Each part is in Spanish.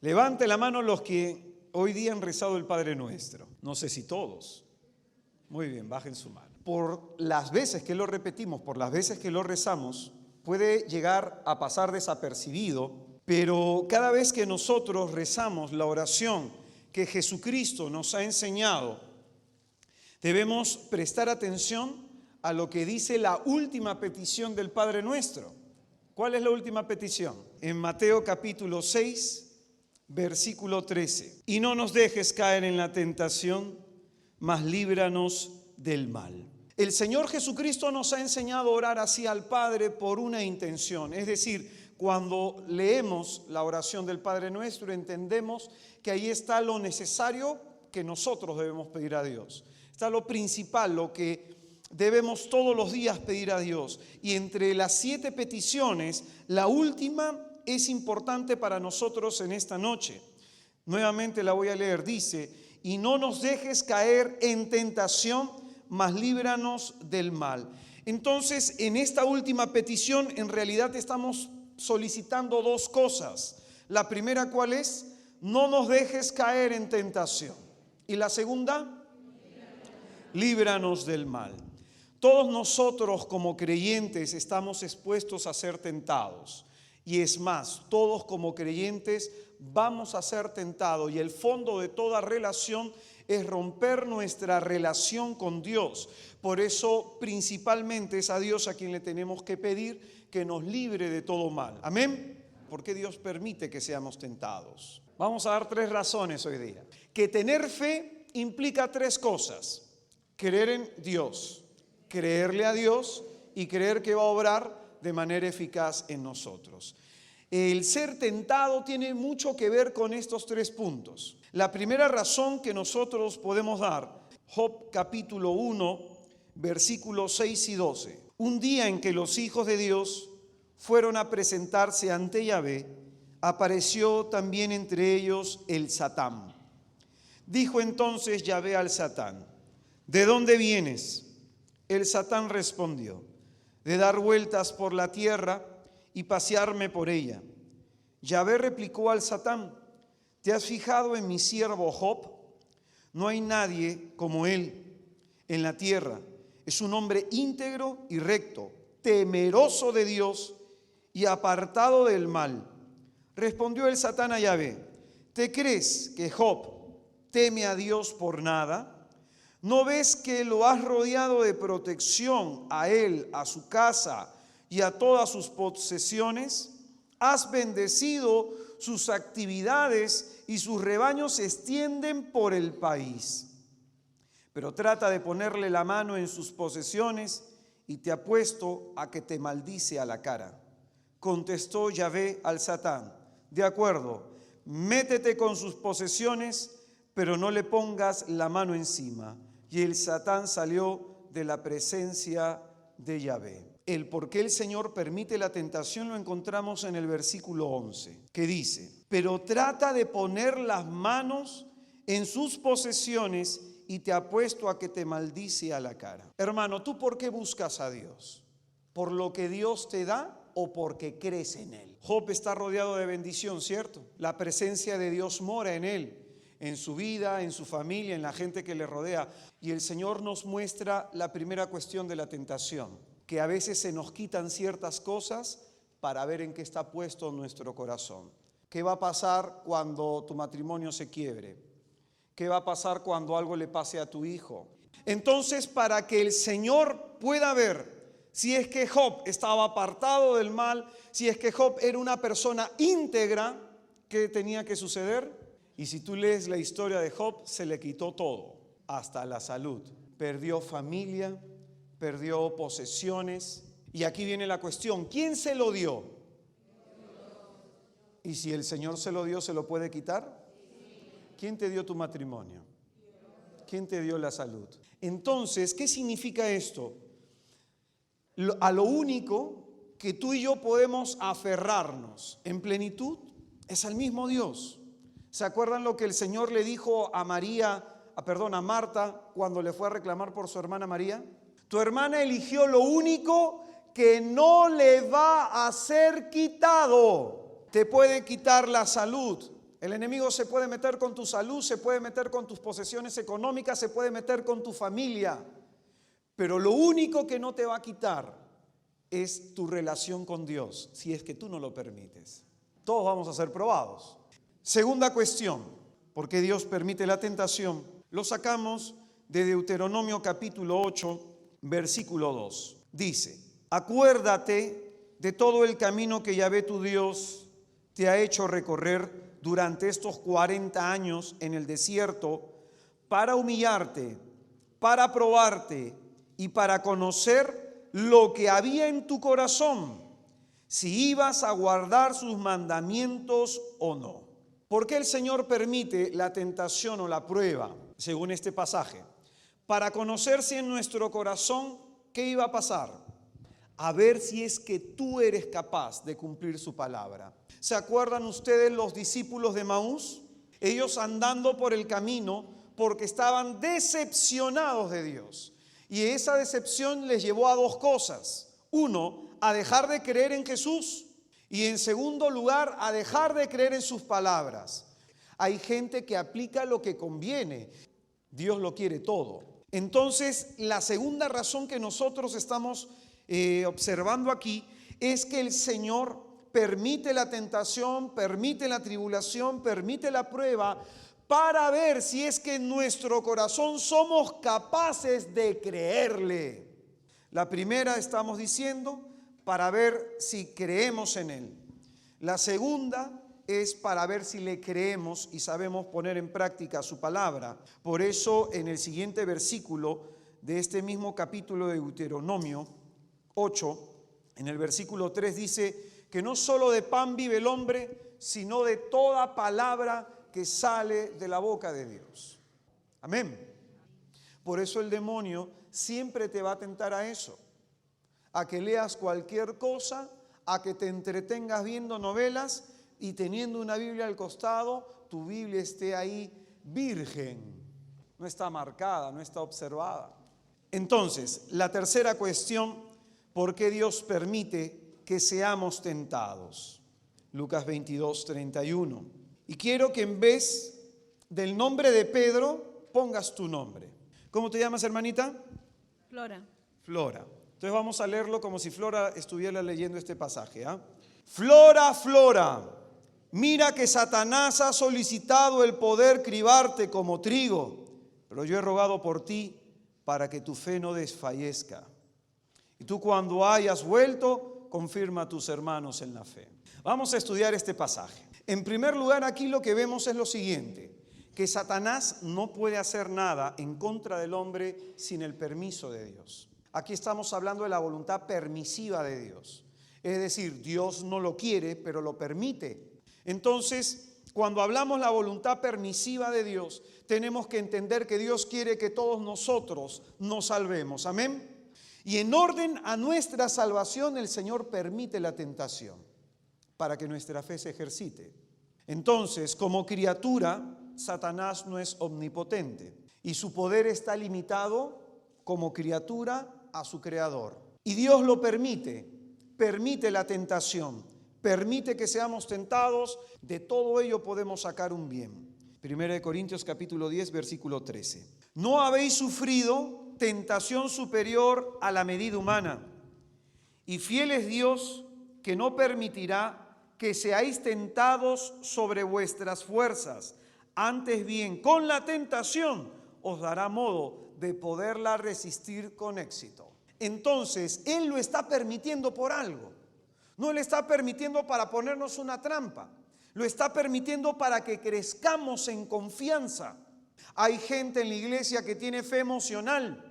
Levante la mano los que hoy día han rezado el Padre Nuestro. No sé si todos. Muy bien, bajen su mano. Por las veces que lo repetimos, por las veces que lo rezamos, puede llegar a pasar desapercibido, pero cada vez que nosotros rezamos la oración que Jesucristo nos ha enseñado, debemos prestar atención a lo que dice la última petición del Padre Nuestro. ¿Cuál es la última petición? En Mateo capítulo 6, versículo 13. Y no nos dejes caer en la tentación, mas líbranos del mal. El Señor Jesucristo nos ha enseñado a orar así al Padre por una intención. Es decir, cuando leemos la oración del Padre Nuestro, entendemos que ahí está lo necesario que nosotros debemos pedir a Dios. Está lo principal, lo que debemos todos los días pedir a Dios. Y entre las 7 peticiones, la última es importante para nosotros en esta noche. Nuevamente la voy a leer. Dice: y no nos dejes caer en tentación, mas líbranos del mal. Entonces, en esta última petición, en realidad estamos solicitando 2 cosas. La primera, ¿cuál es? No nos dejes caer en tentación. Y la segunda, líbranos del mal. Todos nosotros como creyentes estamos expuestos a ser tentados. Y es más, todos como creyentes vamos a ser tentados. Y el fondo de toda relación es romper nuestra relación con Dios. Por eso principalmente es a Dios a quien le tenemos que pedir que nos libre de todo mal. Amén. ¿Por qué Dios permite que seamos tentados? Vamos a dar 3 razones hoy día. Que tener fe implica 3 cosas. Creer en Dios, creerle a Dios y creer que va a obrar de manera eficaz en nosotros. El ser tentado tiene mucho que ver con estos 3 puntos. La primera razón que nosotros podemos dar, Job capítulo 1, versículos 6 y 12. Un día en que los hijos de Dios fueron a presentarse ante Yahvé, apareció también entre ellos el Satán. Dijo entonces Yahvé al Satán: ¿de dónde vienes? El Satán respondió: de dar vueltas por la tierra y pasearme por ella. Yahvé replicó al Satán: ¿te has fijado en mi siervo Job? No hay nadie como él en la tierra. Es un hombre íntegro y recto, temeroso de Dios y apartado del mal. Respondió el Satán a Yahvé: ¿te crees que Job teme a Dios por nada? ¿No ves que lo has rodeado de protección a él, a su casa y a todas sus posesiones? Has bendecido sus actividades y sus rebaños se extienden por el país. Pero trata de ponerle la mano en sus posesiones y te apuesto a que te maldice a la cara. Contestó Yahvé al Satán: de acuerdo, métete con sus posesiones, pero no le pongas la mano encima. Y el Satán salió de la presencia de Yahvé. El por qué el Señor permite la tentación lo encontramos en el versículo 11, que dice: pero trata de poner las manos en sus posesiones y te apuesto a que te maldice a la cara. Hermano, ¿tú por qué buscas a Dios? ¿Por lo que Dios te da o porque crees en Él? Job está rodeado de bendición, ¿cierto? La presencia de Dios mora en él, en su vida, en su familia, en la gente que le rodea. Y el Señor nos muestra la primera cuestión de la tentación, que a veces se nos quitan ciertas cosas para ver en qué está puesto nuestro corazón. ¿Qué va a pasar cuando tu matrimonio se quiebre? ¿Qué va a pasar cuando algo le pase a tu hijo? Entonces, para que el Señor pueda ver si es que Job estaba apartado del mal, si es que Job era una persona íntegra, ¿qué tenía que suceder? Y si tú lees la historia de Job, se le quitó todo, hasta la salud. Perdió familia, perdió posesiones. Y aquí viene la cuestión: ¿quién se lo dio? Y si el Señor se lo dio, ¿se lo puede quitar? ¿Quién te dio tu matrimonio? ¿Quién te dio la salud? Entonces, ¿qué significa esto? A lo único que tú y yo podemos aferrarnos en plenitud es al mismo Dios. ¿Se acuerdan lo que el Señor le dijo a Marta cuando le fue a reclamar por su hermana María? Tu hermana eligió lo único que no le va a ser quitado. Te puede quitar la salud, El enemigo se puede meter con tu salud, se puede meter con tus posesiones económicas, se puede meter con tu familia. Pero lo único que no te va a quitar es tu relación con Dios, si es que tú no lo permites. Todos vamos a ser probados. Segunda cuestión, ¿por qué Dios permite la tentación? Lo sacamos de Deuteronomio capítulo 8, versículo 2. Dice: acuérdate de todo el camino que Yahvé tu Dios te ha hecho recorrer durante estos 40 años en el desierto, para humillarte, para probarte y para conocer lo que había en tu corazón, si ibas a guardar sus mandamientos o no. ¿Por qué el Señor permite la tentación o la prueba, según este pasaje? Para conocer si en nuestro corazón, ¿qué iba a pasar? A ver si es que tú eres capaz de cumplir su palabra. ¿Se acuerdan ustedes los discípulos de Maús? Ellos andando por el camino porque estaban decepcionados de Dios. Y esa decepción les llevó a dos cosas. Uno, a dejar de creer en Jesús. Y en segundo lugar, a dejar de creer en sus palabras. Hay gente que aplica lo que conviene. Dios lo quiere todo. Entonces, la segunda razón que nosotros estamos observando aquí es que el Señor permite la tentación, permite la tribulación, permite la prueba para ver si es que en nuestro corazón somos capaces de creerle. La primera, estamos diciendo, para ver si creemos en Él. La segunda es para ver si le creemos y sabemos poner en práctica su palabra. Por eso, en el siguiente versículo de este mismo capítulo de Deuteronomio 8, en el versículo 3 dice que no solo de pan vive el hombre, sino de toda palabra que sale de la boca de Dios. Amén. Por eso el demonio siempre te va a tentar a eso, a que leas cualquier cosa, a que te entretengas viendo novelas y teniendo una Biblia al costado, tu Biblia esté ahí virgen, no está marcada, no está observada. Entonces, la tercera cuestión, ¿por qué Dios permite que seamos tentados? Lucas 22, 31. Y quiero que en vez del nombre de Pedro, pongas tu nombre. ¿Cómo te llamas, hermanita? Flora. Flora. Entonces vamos a leerlo como si Flora estuviera leyendo este pasaje. Flora, Flora, mira que Satanás ha solicitado el poder cribarte como trigo, pero yo he rogado por ti para que tu fe no desfallezca. Y tú, cuando hayas vuelto, confirma a tus hermanos en la fe. Vamos a estudiar este pasaje. En primer lugar, aquí lo que vemos es lo siguiente: que Satanás no puede hacer nada en contra del hombre sin el permiso de Dios. Aquí estamos hablando de la voluntad permisiva de Dios. Es decir, Dios no lo quiere, pero lo permite. Entonces, cuando hablamos la voluntad permisiva de Dios, tenemos que entender que Dios quiere que todos nosotros nos salvemos. Amén. Y en orden a nuestra salvación, el Señor permite la tentación para que nuestra fe se ejercite. Entonces, como criatura, Satanás no es omnipotente y su poder está limitado como criatura a su creador. Y Dios lo permite la tentación, permite que seamos tentados. De todo ello podemos sacar un bien. 1 Corintios capítulo 10, versículo 13. No habéis sufrido tentación superior a la medida humana, y fiel es Dios, que no permitirá que seáis tentados sobre vuestras fuerzas. Antes bien, con la tentación os dará modo de poderla resistir con éxito. Entonces, Él lo está permitiendo por algo. No lo está permitiendo para ponernos una trampa. Lo está permitiendo para que crezcamos en confianza. Hay gente en la iglesia que tiene fe emocional.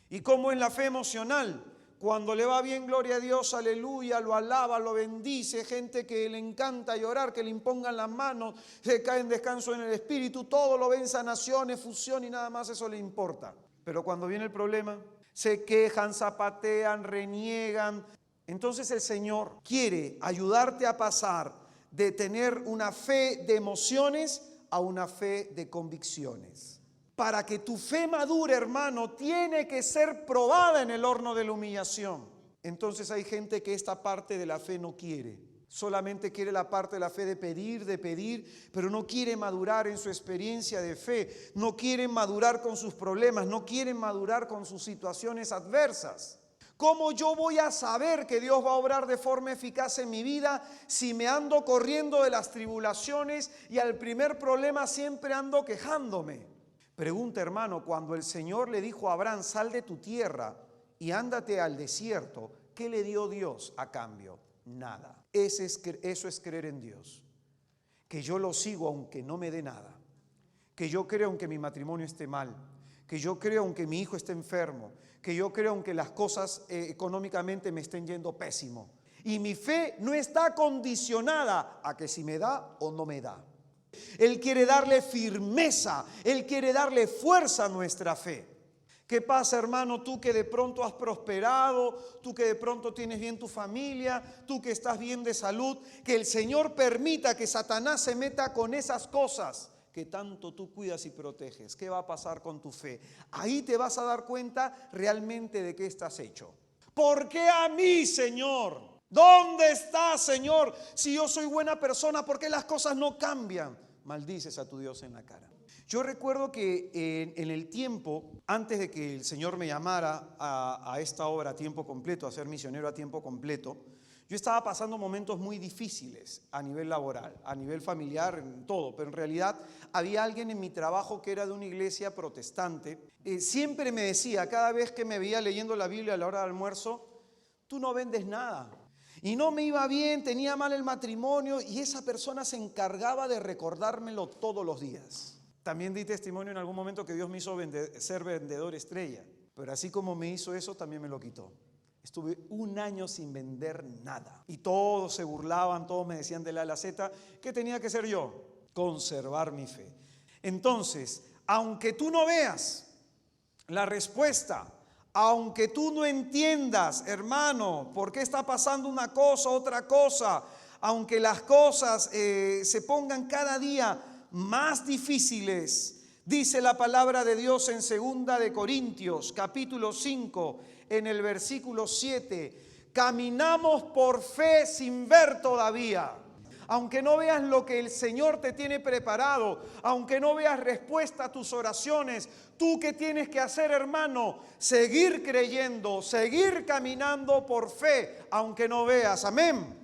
¿Y cómo es la fe emocional? Cuando le va bien, gloria a Dios, aleluya, lo alaba, lo bendice. Gente que le encanta llorar, que le impongan las manos, se cae en descanso en el espíritu, todo lo ve en sanación, efusión y nada más eso le importa. Pero cuando viene el problema, se quejan, zapatean, reniegan. Entonces el Señor quiere ayudarte a pasar de tener una fe de emociones a una fe de convicciones. Para que tu fe madure, hermano, tiene que ser probada en el horno de la humillación. Entonces hay gente que esta parte de la fe no quiere. Solamente quiere la parte de la fe de pedir, pero no quiere madurar en su experiencia de fe. No quiere madurar con sus problemas, no quiere madurar con sus situaciones adversas. ¿Cómo yo voy a saber que Dios va a obrar de forma eficaz en mi vida si me ando corriendo de las tribulaciones y al primer problema siempre ando quejándome? Pregunta, hermano, cuando el Señor le dijo a Abraham, sal de tu tierra y ándate al desierto, ¿qué le dio Dios a cambio? Nada. Eso es creer en Dios. Que yo lo sigo aunque no me dé nada. Que yo creo aunque mi matrimonio esté mal. Que yo creo aunque mi hijo esté enfermo. Que yo creo aunque las cosas económicamente me estén yendo pésimo. Y mi fe no está condicionada a que si me da o no me da. Él quiere darle firmeza, Él quiere darle fuerza a nuestra fe. ¿Qué pasa, hermano? Tú que de pronto has prosperado, tú que de pronto tienes bien tu familia, tú que estás bien de salud, que el Señor permita que Satanás se meta con esas cosas que tanto tú cuidas y proteges. ¿Qué va a pasar con tu fe? Ahí te vas a dar cuenta realmente de qué estás hecho. ¿Por qué a mí, Señor? ¿Dónde estás, Señor? Si yo soy buena persona, ¿por qué las cosas no cambian? Maldices a tu Dios en la cara. Yo recuerdo que en el tiempo, antes de que el Señor me llamara a esta obra a tiempo completo, a ser misionero a tiempo completo, yo estaba pasando momentos muy difíciles a nivel laboral, a nivel familiar, en todo, pero en realidad había alguien en mi trabajo que era de una iglesia protestante. Siempre me decía, cada vez que me veía leyendo la Biblia a la hora del almuerzo, tú no vendes nada. Y no me iba bien, tenía mal el matrimonio y esa persona se encargaba de recordármelo todos los días. También di testimonio en algún momento que Dios me hizo ser vendedor estrella, pero así como me hizo eso, también me lo quitó. Estuve un año sin vender nada y todos se burlaban, todos me decían de la a la Z. ¿Qué tenía que hacer yo? Conservar mi fe. Entonces, aunque tú no veas la respuesta, aunque tú no entiendas, hermano, por qué está pasando una cosa, otra cosa, aunque las cosas se pongan cada día más difíciles, dice la palabra de Dios en 2 de Corintios, capítulo 5, en el versículo 7, caminamos por fe sin ver todavía. Aunque no veas lo que el Señor te tiene preparado, aunque no veas respuesta a tus oraciones, ¿tú qué tienes que hacer, hermano? Seguir creyendo, seguir caminando por fe, aunque no veas. Amén. Amén.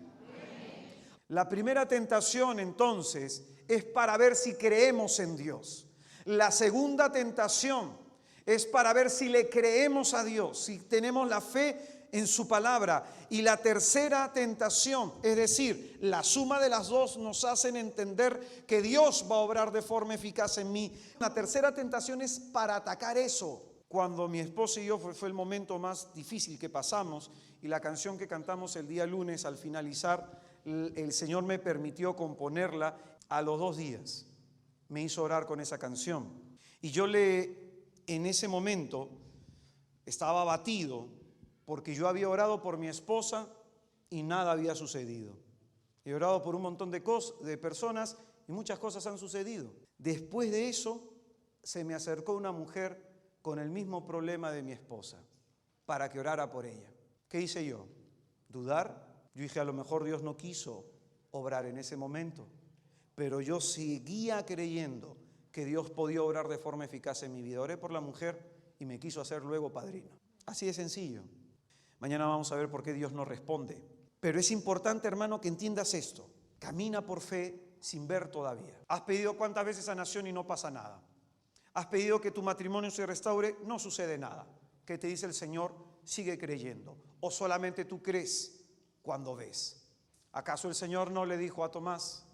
La primera tentación, entonces, es para ver si creemos en Dios. La segunda tentación es para ver si le creemos a Dios, si tenemos la fe en su palabra. Y la tercera tentación, es decir, la suma de las dos nos hacen entender que Dios va a obrar de forma eficaz en mí. La tercera tentación es para atacar eso. Cuando mi esposa y yo fue el momento más difícil que pasamos, y la canción que cantamos el día lunes al finalizar, el Señor me permitió componerla. A los 2 días me hizo orar con esa canción. Y yo en ese momento estaba abatido porque yo había orado por mi esposa y nada había sucedido. He orado por un montón de personas y muchas cosas han sucedido. Después de eso se me acercó una mujer con el mismo problema de mi esposa para que orara por ella. ¿Qué hice yo? ¿Dudar? Yo dije, a lo mejor Dios no quiso obrar en ese momento. Pero yo seguía creyendo que Dios podía obrar de forma eficaz en mi vida. Oré por la mujer y me quiso hacer luego padrino. Así de sencillo. Mañana vamos a ver por qué Dios no responde. Pero es importante, hermano, que entiendas esto. Camina por fe sin ver todavía. Has pedido cuántas veces sanación y no pasa nada. Has pedido que tu matrimonio se restaure, no sucede nada. ¿Qué te dice el Señor? Sigue creyendo. O solamente tú crees cuando ves. ¿Acaso el Señor no le dijo a Tomás?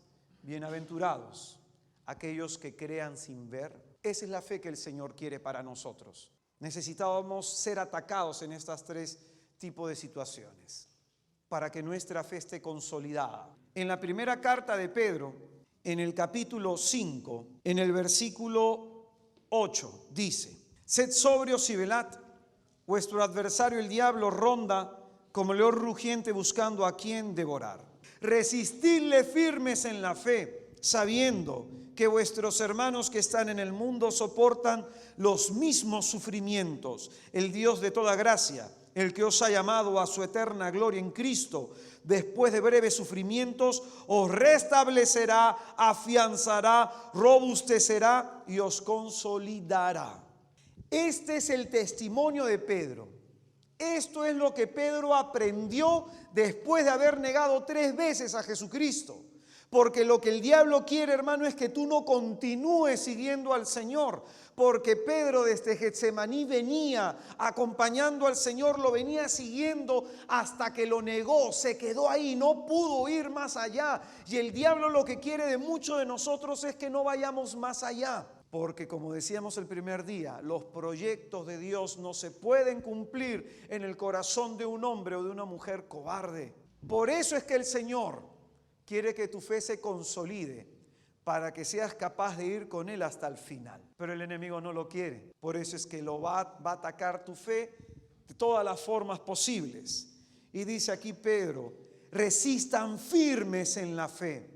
Bienaventurados aquellos que crean sin ver. Esa es la fe que el Señor quiere para nosotros. Necesitábamos ser atacados en estas 3 tipos de situaciones para que nuestra fe esté consolidada. En la primera carta de Pedro, en el capítulo 5, en el versículo 8, dice: sed sobrios y velad, vuestro adversario el diablo ronda como león rugiente buscando a quien devorar. Resistidle firmes en la fe, sabiendo que vuestros hermanos que están en el mundo soportan los mismos sufrimientos. El Dios de toda gracia, el que os ha llamado a su eterna gloria en Cristo, después de breves sufrimientos, os restablecerá, afianzará, robustecerá y os consolidará. Este es el testimonio de Pedro. Esto es lo que Pedro aprendió después de haber negado 3 veces a Jesucristo. Porque lo que el diablo quiere, hermano, es que tú no continúes siguiendo al Señor. Porque Pedro desde Getsemaní venía acompañando al Señor, lo venía siguiendo hasta que lo negó, se quedó ahí, no pudo ir más allá. Y el diablo lo que quiere de muchos de nosotros es que no vayamos más allá. Porque como decíamos el primer día, los proyectos de Dios no se pueden cumplir en el corazón de un hombre o de una mujer cobarde. Por eso es que el Señor quiere que tu fe se consolide para que seas capaz de ir con Él hasta el final. Pero el enemigo no lo quiere. Por eso es que va a atacar tu fe de todas las formas posibles. Y dice aquí Pedro, resistan firmes en la fe.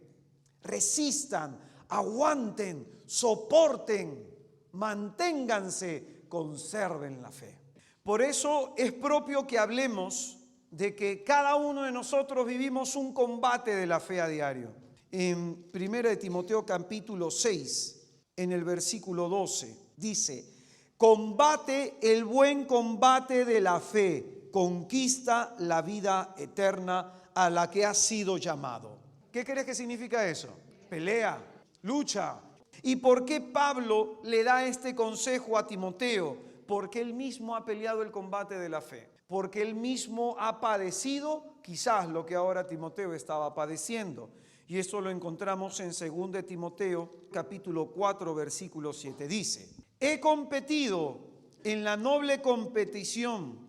Resistan, aguanten, soporten, manténganse, conserven la fe. Por eso es propio que hablemos de que cada uno de nosotros vivimos un combate de la fe a diario. En 1 Timoteo capítulo 6, en el versículo 12, dice, combate el buen combate de la fe, conquista la vida eterna a la que has sido llamado. ¿Qué crees que significa eso? Pelea, lucha. ¿Y por qué Pablo le da este consejo a Timoteo? Porque él mismo ha peleado el combate de la fe. Porque él mismo ha padecido quizás lo que ahora Timoteo estaba padeciendo. Y esto lo encontramos en 2 Timoteo capítulo 4 versículo 7. Dice, he competido en la noble competición,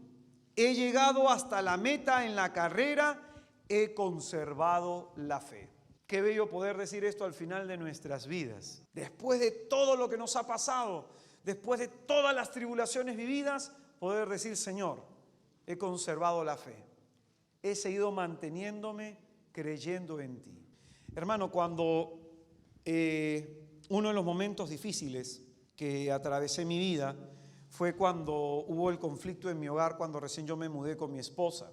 he llegado hasta la meta en la carrera, he conservado la fe. Qué bello poder decir esto al final de nuestras vidas. Después de todo lo que nos ha pasado, después de todas las tribulaciones vividas, poder decir, Señor, he conservado la fe. He seguido manteniéndome creyendo en ti. Hermano, cuando uno de los momentos difíciles que atravesé mi vida fue cuando hubo el conflicto en mi hogar, cuando recién yo me mudé con mi esposa.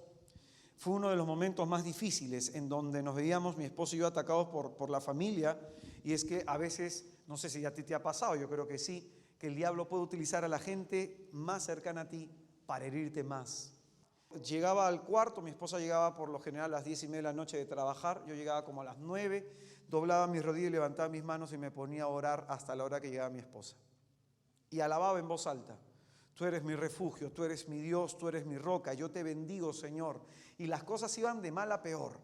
Fue uno de los momentos más difíciles en donde nos veíamos, mi esposo y yo, atacados por la familia. Y es que a veces, no sé si a ti te ha pasado, yo creo que sí, que el diablo puede utilizar a la gente más cercana a ti para herirte más. Llegaba al cuarto, mi esposa llegaba por lo general a las 10:30 de la noche de trabajar, yo llegaba como a las 9, doblaba mis rodillas, levantaba mis manos y me ponía a orar hasta la hora que llegaba mi esposa. Y alababa en voz alta, tú eres mi refugio, tú eres mi Dios, tú eres mi roca, yo te bendigo, Señor. Y las cosas iban de mal a peor.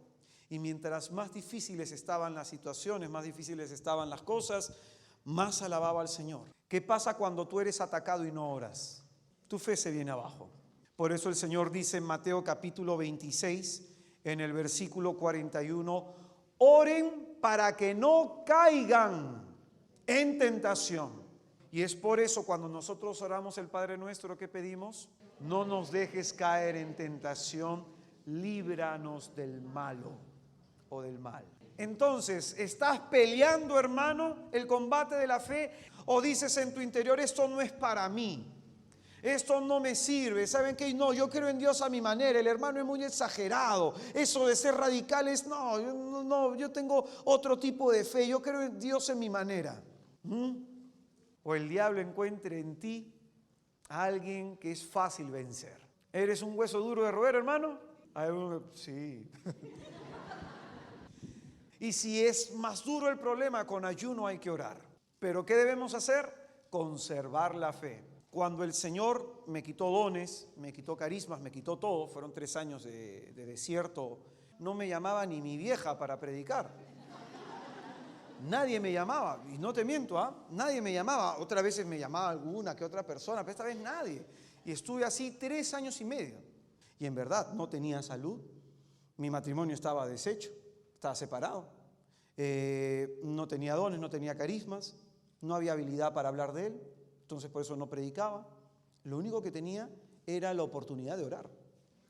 Y mientras más difíciles estaban las situaciones, más difíciles estaban las cosas, más alababa al Señor. ¿Qué pasa cuando tú eres atacado y no oras? Tu fe se viene abajo. Por eso el Señor dice en Mateo capítulo 26, en el versículo 41, oren para que no caigan en tentación. Y es por eso cuando nosotros oramos el Padre Nuestro, ¿qué pedimos? No nos dejes caer en tentación, líbranos del malo o del mal. Entonces, ¿estás peleando, hermano, el combate de la fe? ¿O dices en tu interior, esto no es para mí? Esto no me sirve. ¿Saben qué? No, yo creo en Dios a mi manera. El hermano es muy exagerado. Eso de ser radicales, no, yo tengo otro tipo de fe. Yo creo en Dios en mi manera. O el diablo encuentre en ti a alguien que es fácil vencer. ¿Eres un hueso duro de roer, hermano? Sí. Y si es más duro el problema, con ayuno hay que orar. Pero ¿qué debemos hacer? Conservar la fe. Cuando el Señor me quitó dones, me quitó carismas, me quitó todo, fueron 3 años de desierto, no me llamaba ni mi vieja para predicar. Nadie me llamaba, y no te miento, nadie me llamaba. Otras veces me llamaba alguna que otra persona, pero esta vez nadie. Y estuve así 3 años y medio. Y en verdad no tenía salud, mi matrimonio estaba deshecho, estaba separado, no tenía dones, no tenía carismas, no había habilidad para hablar de Él. Entonces por eso no predicaba. Lo único que tenía era la oportunidad de orar.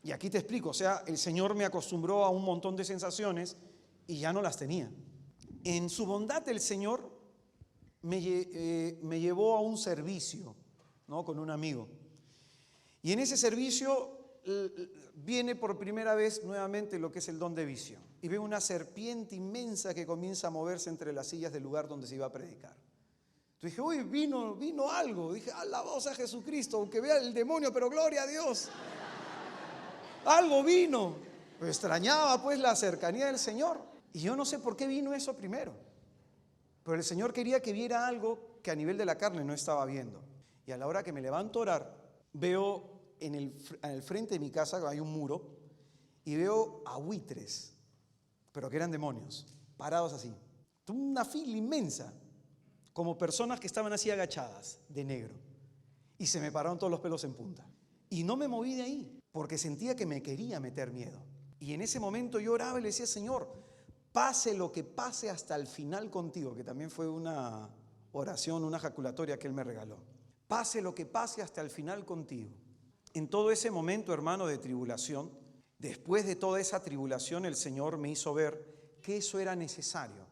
Y aquí te explico, o sea, el Señor me acostumbró a un montón de sensaciones y ya no las tenía. En su bondad el Señor me llevó a un servicio, ¿no?, con un amigo. Y en ese servicio viene por primera vez nuevamente lo que es el don de visión. Y veo una serpiente inmensa que comienza a moverse entre las sillas del lugar donde se iba a predicar. Entonces dije, uy, vino algo. Dije, alabados a Jesucristo, aunque vea el demonio, pero gloria a Dios. Algo vino. Pero extrañaba pues la cercanía del Señor. Y yo no sé por qué vino eso primero. Pero el Señor quería que viera algo que a nivel de la carne no estaba viendo. Y a la hora que me levanto a orar, veo en el frente de mi casa hay un muro y veo a buitres, pero que eran demonios, parados así. Una fila inmensa, como personas que estaban así agachadas, de negro. Y se me pararon todos los pelos en punta. Y no me moví de ahí, porque sentía que me quería meter miedo. Y en ese momento yo oraba y le decía, Señor, pase lo que pase hasta el final contigo, que también fue una oración, una ejaculatoria que Él me regaló. Pase lo que pase hasta el final contigo. En todo ese momento, hermano, de tribulación, después de toda esa tribulación, el Señor me hizo ver que eso era necesario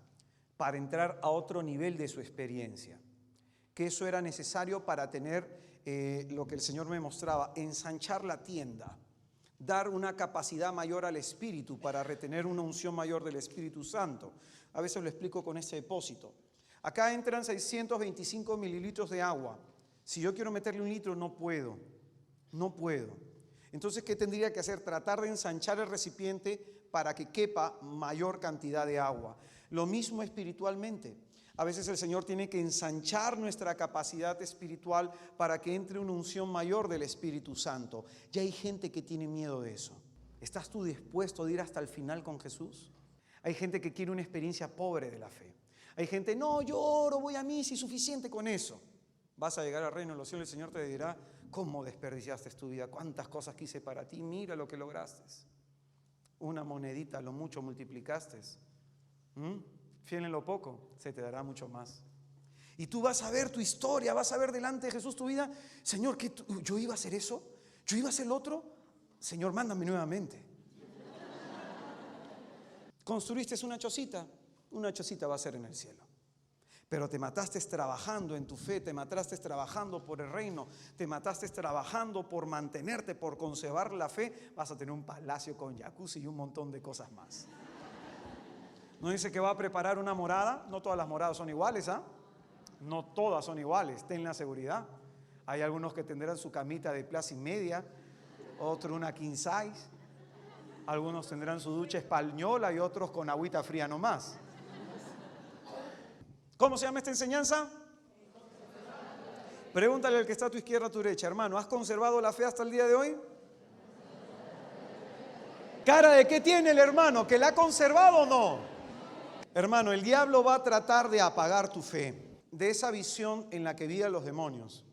para entrar a otro nivel de su experiencia, que eso era necesario para tener lo que el Señor me mostraba, ensanchar la tienda, dar una capacidad mayor al Espíritu para retener una unción mayor del Espíritu Santo. A veces lo explico con este depósito. Acá entran 625 mililitros de agua. Si yo quiero meterle 1 litro, no puedo. Entonces, ¿qué tendría que hacer? Tratar de ensanchar el recipiente para que quepa mayor cantidad de agua. Lo mismo espiritualmente. A veces el Señor tiene que ensanchar nuestra capacidad espiritual para que entre una unción mayor del Espíritu Santo. Ya hay gente que tiene miedo de eso. ¿Estás tú dispuesto a ir hasta el final con Jesús? Hay gente que quiere una experiencia pobre de la fe. Hay gente, no, yo oro, voy a misa y suficiente con eso. Vas a llegar al reino de los cielos y el Señor te dirá, ¿cómo desperdiciaste tu vida? ¿Cuántas cosas quise para ti? Mira lo que lograste. Una monedita, lo mucho multiplicaste. Fiel en lo poco, se te dará mucho más. Y tú vas a ver tu historia, vas a ver delante de Jesús tu vida. Señor, ¿qué, yo iba a hacer eso? ¿Yo iba a hacer lo otro? Señor, mándame nuevamente. Construiste una chocita va a ser en el cielo. Pero te mataste trabajando en tu fe, te mataste trabajando por el reino, te mataste trabajando por mantenerte, por conservar la fe, vas a tener un palacio con jacuzzi y un montón de cosas más. ¿No dice que va a preparar una morada? No todas las moradas son iguales, ¿ah? No todas son iguales, ten la seguridad. Hay algunos que tendrán su camita de plaza y media, otro una king size, algunos tendrán su ducha española y otros con agüita fría nomás. ¿Cómo se llama esta enseñanza? Pregúntale al que está a tu izquierda, a tu derecha, hermano, ¿has conservado la fe hasta el día de hoy? ¿Cara de qué tiene el hermano? ¿Que la ha conservado o no? Hermano, el diablo va a tratar de apagar tu fe, de esa visión en la que vivían los demonios.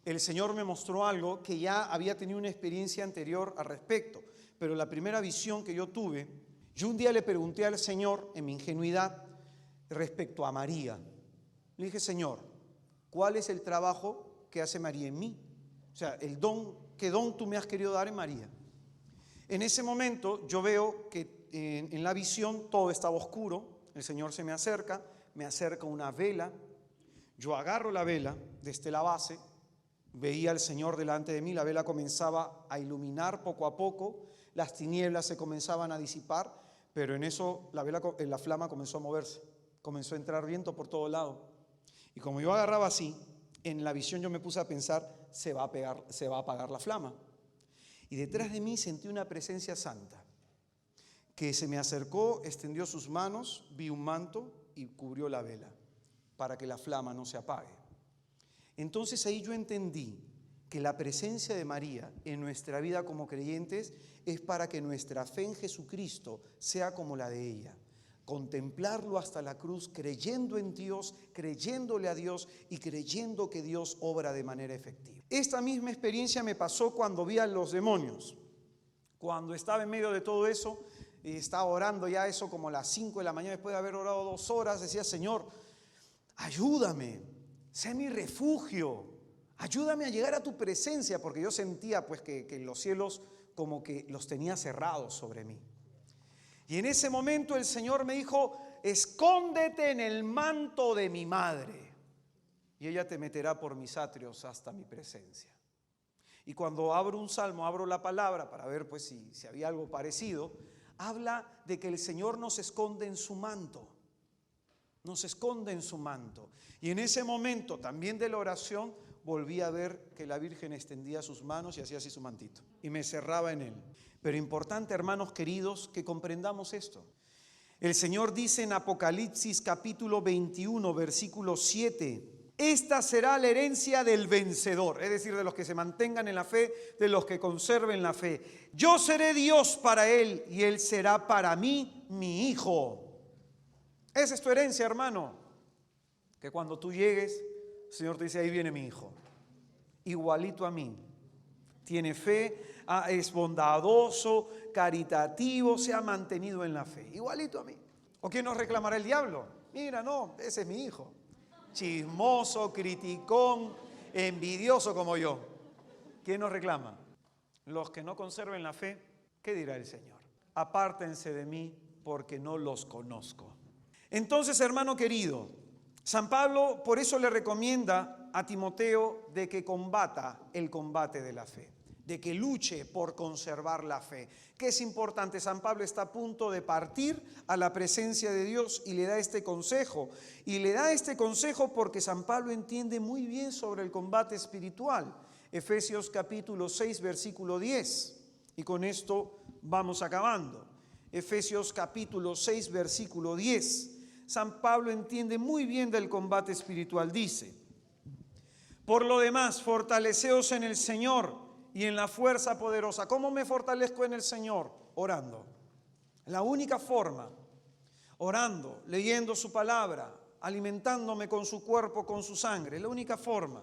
El Señor me mostró algo que ya había tenido una experiencia anterior al respecto, pero la primera visión que yo tuve, yo un día le pregunté al Señor, en mi ingenuidad, respecto a María. Le dije, Señor, ¿cuál es el trabajo que hace María en mí? O sea, ¿qué don tú me has querido dar en María? En ese momento yo veo que en la visión todo estaba oscuro, el Señor se me acerca una vela, yo agarro la vela desde la base, veía al Señor delante de mí, la vela comenzaba a iluminar poco a poco, las tinieblas se comenzaban a disipar, pero en eso la flama comenzó a moverse, comenzó a entrar viento por todo lado. Y como yo agarraba así, en la visión yo me puse a pensar, se va a apagar la flama. Y detrás de mí sentí una presencia santa que se me acercó, extendió sus manos, vi un manto y cubrió la vela para que la flama no se apague. Entonces ahí yo entendí que la presencia de María en nuestra vida como creyentes es para que nuestra fe en Jesucristo sea como la de ella. Contemplarlo hasta la cruz, creyendo en Dios, creyéndole a Dios y creyendo que Dios obra de manera efectiva. Esta misma experiencia me pasó cuando vi a los demonios. Cuando estaba en medio de todo eso, estaba orando ya eso como a las 5 de la mañana, después de haber orado 2 horas, decía, Señor, ayúdame, sé mi refugio, ayúdame a llegar a tu presencia, porque yo sentía pues que los cielos como que los tenía cerrados sobre mí. Y en ese momento el Señor me dijo, escóndete en el manto de mi madre y ella te meterá por mis atrios hasta mi presencia. Y cuando abro un salmo, abro la palabra para ver pues si había algo parecido, habla de que el Señor nos esconde en su manto. Nos esconde en su manto. Y en ese momento también de la oración volví a ver que la Virgen extendía sus manos y hacía así su mantito. Y me cerraba en él. Pero importante, hermanos queridos, que comprendamos esto. El Señor dice en Apocalipsis capítulo 21, versículo 7, esta será la herencia del vencedor, es decir, de los que se mantengan en la fe, de los que conserven la fe. Yo seré Dios para él y él será para mí mi hijo. Esa es tu herencia, hermano. Que cuando tú llegues, el Señor te dice, ahí viene mi hijo. Igualito a mí. Tiene fe, es bondadoso, caritativo, se ha mantenido en la fe. Igualito a mí. ¿O quién nos reclamará el diablo? Mira, no, ese es mi hijo. Chismoso, criticón, envidioso como yo. ¿Quién nos reclama? Los que no conserven la fe, ¿qué dirá el Señor? Apártense de mí porque no los conozco. Entonces, hermano querido, San Pablo por eso le recomienda a Timoteo de que combata el combate de la fe, de que luche por conservar la fe. ¿Qué es importante? San Pablo está a punto de partir a la presencia de Dios y le da este consejo. Y le da este consejo porque San Pablo entiende muy bien sobre el combate espiritual. Efesios capítulo 6, versículo 10. Y con esto vamos acabando. Efesios capítulo 6, versículo 10. San Pablo entiende muy bien del combate espiritual. Dice, por lo demás, fortaleceos en el Señor y en la fuerza poderosa. ¿Cómo me fortalezco en el Señor? Orando. La única forma, orando, leyendo su palabra, alimentándome con su cuerpo, con su sangre. La única forma.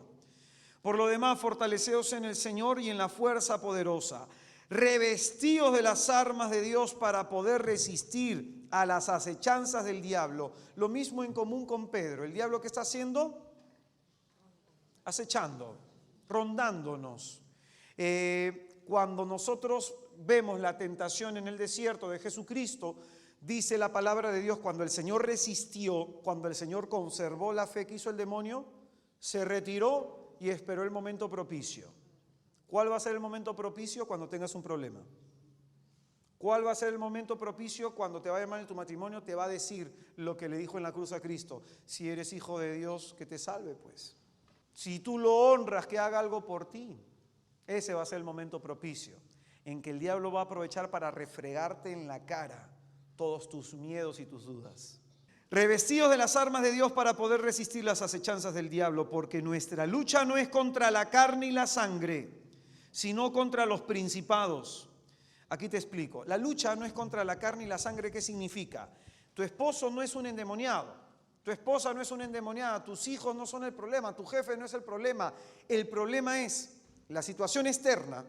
Por lo demás, fortaleceos en el Señor y en la fuerza poderosa. Revestíos de las armas de Dios para poder resistir a las acechanzas del diablo. Lo mismo en común con Pedro. ¿El diablo qué está haciendo? Acechando, rondándonos. Cuando nosotros vemos la tentación en el desierto de Jesucristo, dice la palabra de Dios, cuando el Señor resistió, cuando el Señor conservó la fe que hizo el demonio, se retiró y esperó el momento propicio. ¿Cuál va a ser el momento propicio? Cuando tengas un problema. ¿Cuál va a ser el momento propicio? Cuando te vaya mal en tu matrimonio, te va a decir lo que le dijo en la cruz a Cristo. Si eres hijo de Dios, que te salve pues. Si tú lo honras, que haga algo por ti. Ese va a ser el momento propicio, en que el diablo va a aprovechar para refregarte en la cara todos tus miedos y tus dudas. Revestidos de las armas de Dios para poder resistir las acechanzas del diablo, porque nuestra lucha no es contra la carne y la sangre, sino contra los principados. Aquí te explico. La lucha no es contra la carne y la sangre. ¿Qué significa? Tu esposo no es un endemoniado. Tu esposa no es una endemoniada. Tus hijos no son el problema. Tu jefe no es el problema. El problema es la situación externa,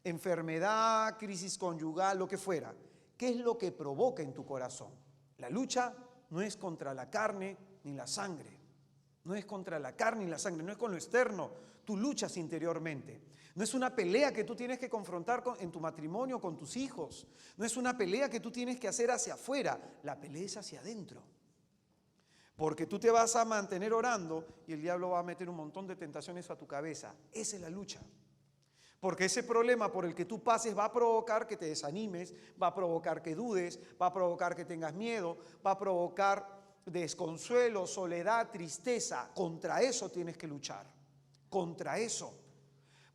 enfermedad, crisis conyugal, lo que fuera. ¿Qué es lo que provoca en tu corazón? La lucha no es contra la carne ni la sangre. No es contra la carne ni la sangre. No es con lo externo. Tú luchas interiormente. No es una pelea que tú tienes que confrontar en tu matrimonio con tus hijos. No es una pelea que tú tienes que hacer hacia afuera. La pelea es hacia adentro. Porque tú te vas a mantener orando y el diablo va a meter un montón de tentaciones a tu cabeza. Esa es la lucha. Porque ese problema por el que tú pases va a provocar que te desanimes, va a provocar que dudes, va a provocar que tengas miedo, va a provocar desconsuelo, soledad, tristeza. Contra eso tienes que luchar. Contra eso.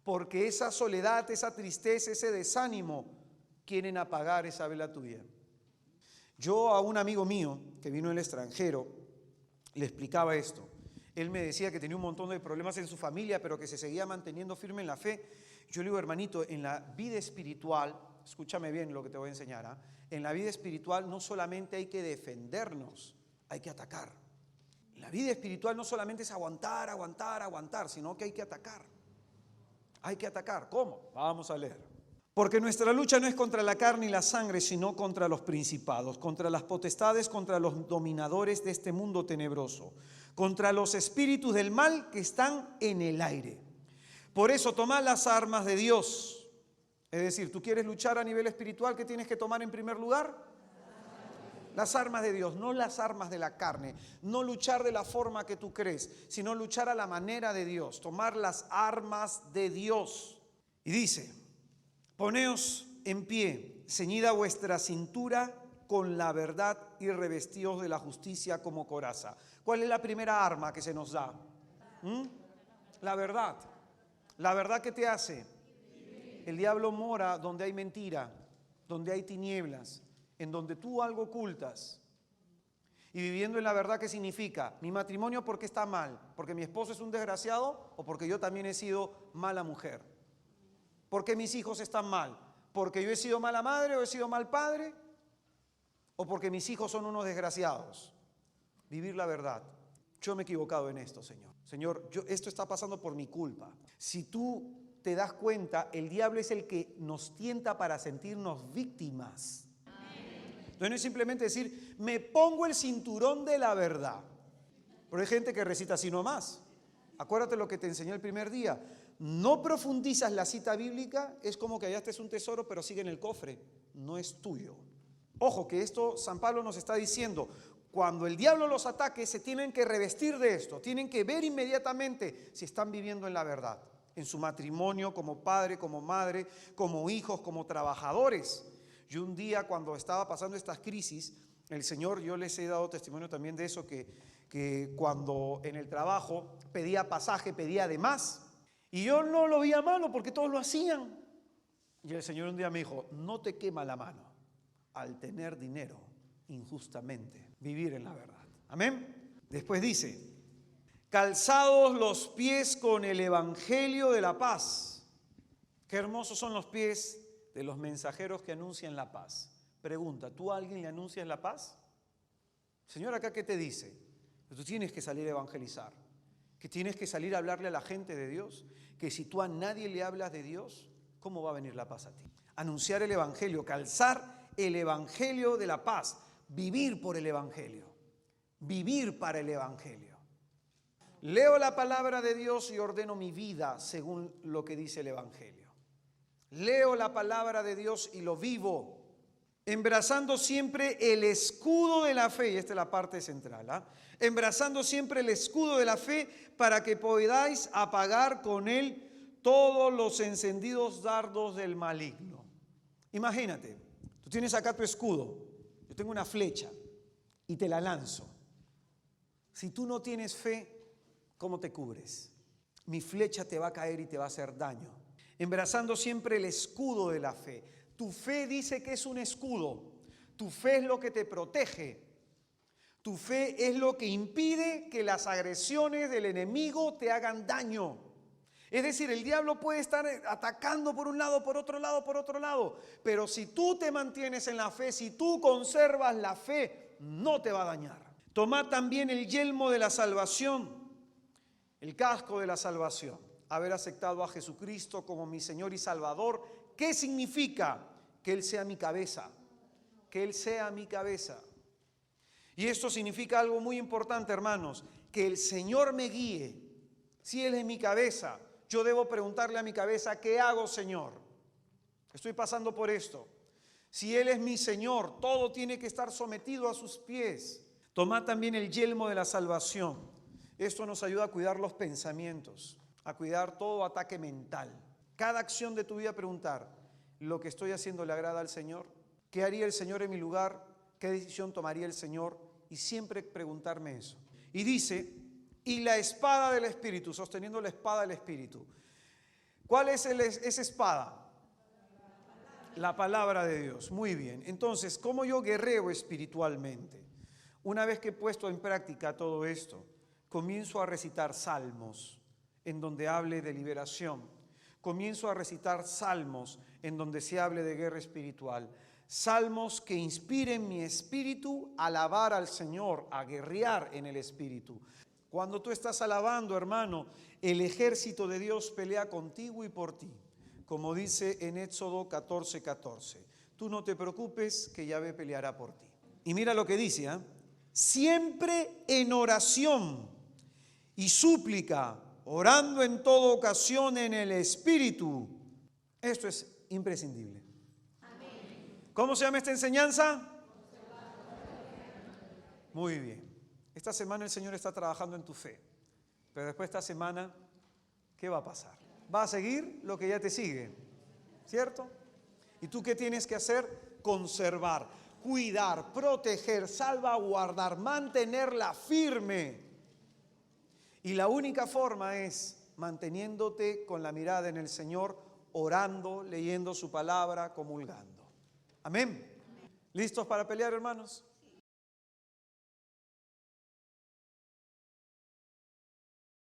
Porque esa soledad, esa tristeza, ese desánimo quieren apagar esa vela tuya. Yo a un amigo mío que vino del extranjero le explicaba esto. Él me decía que tenía un montón de problemas en su familia, pero que se seguía manteniendo firme en la fe. Yo le digo, hermanito, en la vida espiritual, escúchame bien lo que te voy a enseñar, en la vida espiritual no solamente hay que defendernos, hay que atacar. En la vida espiritual no solamente es aguantar, aguantar, aguantar, sino que hay que atacar. Hay que atacar. ¿Cómo? Vamos a leer. Porque nuestra lucha no es contra la carne y la sangre, sino contra los principados, contra las potestades, contra los dominadores de este mundo tenebroso, contra los espíritus del mal que están en el aire. Por eso tomad las armas de Dios. Es decir, ¿tú quieres luchar a nivel espiritual? ¿Qué tienes que tomar en primer lugar? Las armas de Dios, no las armas de la carne. No luchar de la forma que tú crees, sino luchar a la manera de Dios. Tomar las armas de Dios. Y dice, poneos en pie, ceñida vuestra cintura con la verdad y revestidos de la justicia como coraza. ¿Cuál es la primera arma que se nos da? La verdad. ¿La verdad qué te hace? El diablo mora donde hay mentira, donde hay tinieblas, en donde tú algo ocultas. Y viviendo en la verdad, ¿qué significa? Mi matrimonio, ¿por qué está mal? ¿Porque mi esposo es un desgraciado o porque yo también he sido mala mujer? ¿Por qué mis hijos están mal? ¿Porque yo he sido mala madre o he sido mal padre? ¿O porque mis hijos son unos desgraciados? Vivir la verdad. Yo me he equivocado en esto, Señor. Señor, esto está pasando por mi culpa. Si tú te das cuenta, el diablo es el que nos tienta para sentirnos víctimas. Entonces no es simplemente decir, me pongo el cinturón de la verdad. Pero hay gente que recita así nomás. Acuérdate lo que te enseñé el primer día. No profundizas la cita bíblica, es como que hallaste un tesoro, pero sigue en el cofre. No es tuyo. Ojo, que esto San Pablo nos está diciendo, cuando el diablo los ataque, se tienen que revestir de esto, tienen que ver inmediatamente si están viviendo en la verdad, en su matrimonio, como padre, como madre, como hijos, como trabajadores. Yo un día, cuando estaba pasando estas crisis, el Señor, yo les he dado testimonio también de eso, que cuando en el trabajo pedía pasaje, pedía de más, y yo no lo veía malo porque todos lo hacían. Y el Señor un día me dijo, no te quema la mano al tener dinero injustamente, vivir en la verdad. Amén. Después dice, calzados los pies con el evangelio de la paz. Qué hermosos son los pies de los mensajeros que anuncian la paz. Pregunta, ¿tú a alguien le anuncias la paz? Señor, acá ¿qué te dice? Que tú tienes que salir a evangelizar, que tienes que salir a hablarle a la gente de Dios, que si tú a nadie le hablas de Dios, ¿cómo va a venir la paz a ti? Anunciar el evangelio, calzar el evangelio de la paz, vivir por el evangelio, vivir para el evangelio. Leo la palabra de Dios y ordeno mi vida según lo que dice el evangelio. Leo la palabra de Dios y lo vivo, embrazando siempre el escudo de la fe, y esta es la parte central, embrazando siempre el escudo de la fe para que podáis apagar con él todos los encendidos dardos del maligno. Imagínate, tú tienes acá tu escudo, yo tengo una flecha y te la lanzo. Si tú no tienes fe, ¿cómo te cubres? Mi flecha te va a caer y te va a hacer daño. Embrazando siempre el escudo de la fe. Tu fe dice que es un escudo. Tu fe es lo que te protege. Tu fe es lo que impide que las agresiones del enemigo te hagan daño. Es decir, el diablo puede estar atacando por un lado, por otro lado, por otro lado. Pero si tú te mantienes en la fe, si tú conservas la fe, no te va a dañar. Tomad también el yelmo de la salvación, el casco de la salvación. Haber aceptado a Jesucristo como mi Señor y Salvador. ¿Qué significa? Que Él sea mi cabeza. Que Él sea mi cabeza. Y esto significa algo muy importante, hermanos. Que el Señor me guíe. Si Él es mi cabeza, yo debo preguntarle a mi cabeza, ¿qué hago, Señor? Estoy pasando por esto. Si Él es mi Señor, todo tiene que estar sometido a sus pies. Tomad también el yelmo de la salvación. Esto nos ayuda a cuidar los pensamientos, a cuidar todo ataque mental. Cada acción de tu vida preguntar, ¿lo que estoy haciendo le agrada al Señor? ¿Qué haría el Señor en mi lugar? ¿Qué decisión tomaría el Señor? Y siempre preguntarme eso. Y dice, y la espada del Espíritu, sosteniendo la espada del Espíritu. ¿Cuál es esa espada? La palabra de Dios. Muy bien. Entonces, ¿cómo yo guerreo espiritualmente? Una vez que he puesto en práctica todo esto, comienzo a recitar salmos en donde hable de liberación. Comienzo a recitar salmos en donde se hable de guerra espiritual. Salmos que inspiren mi espíritu a alabar al Señor, a guerrear en el espíritu. Cuando tú estás alabando, hermano, el ejército de Dios pelea contigo y por ti. Como dice en Éxodo 14:14. Tú no te preocupes, que Yahvé peleará por ti. Y mira lo que dice, siempre en oración y súplica, orando en toda ocasión en el Espíritu. Esto es imprescindible. Amén. ¿Cómo se llama esta enseñanza? Muy bien. Esta semana el Señor está trabajando en tu fe. Pero después de esta semana, ¿qué va a pasar? va a seguir lo que ya te sigue, ¿cierto? ¿Y tú qué tienes que hacer? Conservar, cuidar, proteger, salvaguardar, mantenerla firme. Y la única forma es manteniéndote con la mirada en el Señor, orando, leyendo su palabra, comulgando. Amén. ¿Listos para pelear, hermanos?